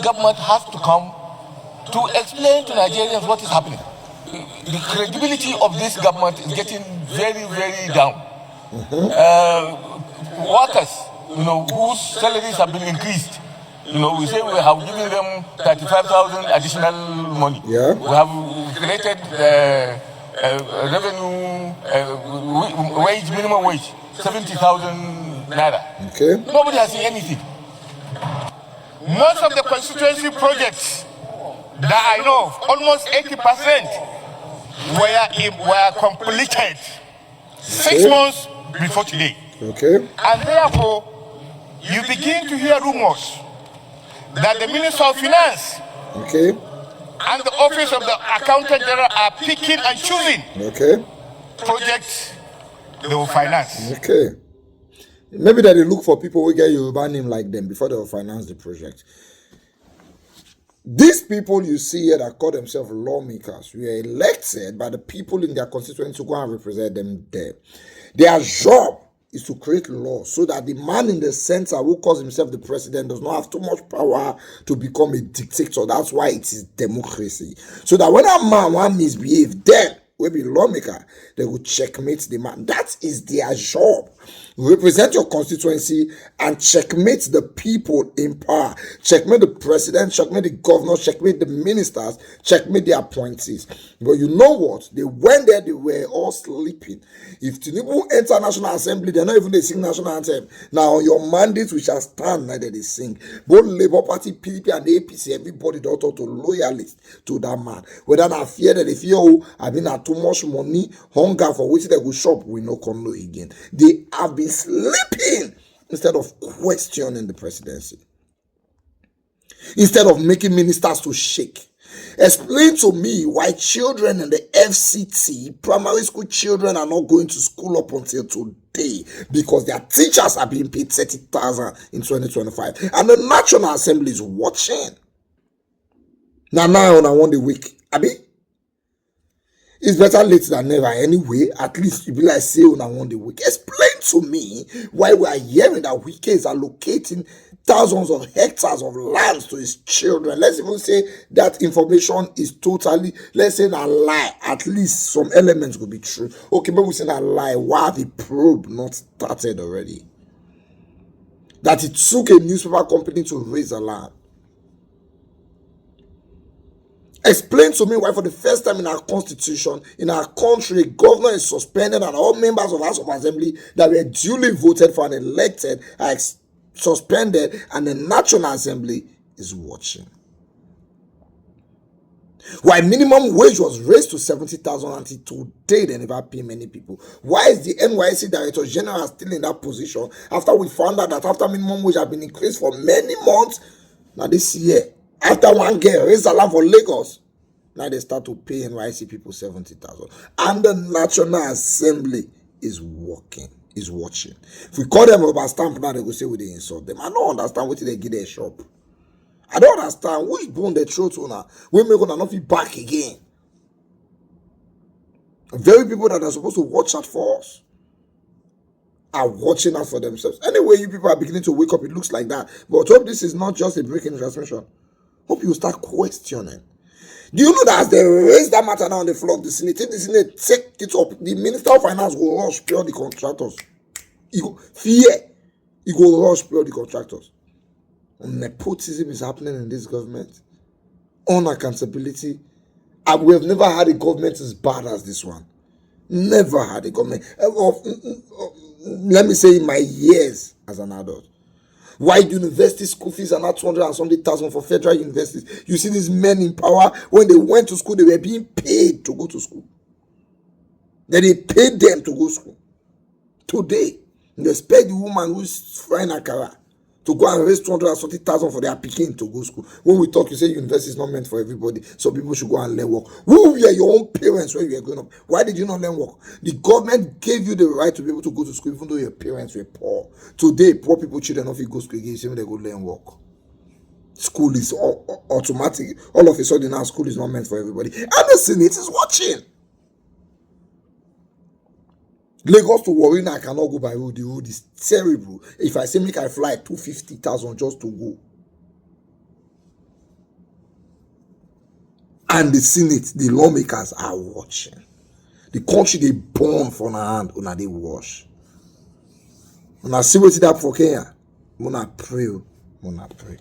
government has to come to explain to Nigerians what is happening. The credibility of this government is getting very, very down. Workers, whose salaries have been increased, we say we have given them 35,000 additional money. Yeah. We have created revenue, minimum wage, 70,000 naira. Okay. Nobody has seen anything. Most of the constituency projects that I know of, almost 80%, were completed 6 months before today. Okay. And therefore, you begin to hear rumors that the Minister of Finance and the Office of the Accountant General are picking and choosing projects they will finance. Okay. Maybe that they look for people who get Yoruba name like them before they will finance the project. These people you see here that call themselves lawmakers were elected by the people in their constituency to go and represent them there. Their job is to create laws so that the man in the center who calls himself the president does not have too much power to become a dictator. That's why it is democracy. So that when a man want misbehave, then will be lawmaker, they will checkmate the man. That is their job. Represent your constituency and checkmate the people in power. Checkmate the president, checkmate the governor, checkmate the ministers, checkmate the appointees. But you know what? They went there, they were all sleeping. If Tinubu enter National Assembly, they're not even they sing national anthem. Now on your mandate, we shall stand, neither they sing. Both Labour Party, PDP, and the APC, everybody don't talk to loyalist to that man. Whether not fear that they fear, I mean, too much money, hunger for which they go shop, we no come no again. They have been sleeping instead of questioning the presidency, instead of making ministers to shake. Explain to me why children in the FCT, primary school children, are not going to school up until today because their teachers are being paid 30,000 in 2025 and the National Assembly is watching. Now on I want the week. Abi? It's better late than never anyway. At least you be like say on I want the week. Explain to me why we are hearing that Wike is allocating thousands of hectares of lands to his children. Let's even say that information is totally, let's say, a lie. At least some elements will be true. Okay, but we say a lie. Why have the probe not started already? That it took a newspaper company to raise the land. Explain to me why for the first time in our constitution, in our country, governor is suspended and all members of House of Assembly that were duly voted for and elected are suspended and the National Assembly is watching. Why minimum wage was raised to 70,000 until today they never pay many people. Why is the NYC Director General still in that position after we found out that after minimum wage has been increased for many months, now this year, after one girl raised a land for Lagos, now they start to pay NYC people 70,000. And the National Assembly is working, is watching. If we call them rubber stamp now, they go say we they insult them. I don't understand what they give their shop. I don't understand which bone they throw to now. We make gonna not be back again. Very people that are supposed to watch out for us are watching out for themselves. Anyway, you people are beginning to wake up. It looks like that. But hope this is not just a break in transmission. Hope you start questioning. Do you know that as they raise that matter now on the floor of the Senate, if the Senate take it up, the Minister of Finance will rush pure the contractors. He go rush pure the contractors. Nepotism is happening in this government. Unaccountability. And we have never had a government as bad as this one. Never had a government. Let me say in my years as an adult. Why university school fees are not 200 and something thousand for federal universities? You see these men in power, when they went to school, they were being paid to go to school. Then they paid them to go to school. Today, you expect the woman who's frying akara to go and raise 200 and something thousand for their picking to go to school. When we talk, you say university is not meant for everybody, so people should go and learn work. Who were your own parents when you were growing up? Why did you not learn work? The government gave you the right to be able to go to school even though your parents were poor. Today, poor people, children, if you go to school again, they go learn work. School is automatic. All of a sudden now, school is not meant for everybody. And the Senate is watching. Lagos to Warren, I cannot go by road. The road is terrible. If I say make I fly 250,000 just to go. and the Senate, the lawmakers are watching. The country they burn for na hand, una they wash. Una see what it up for Kenya. Muna pray.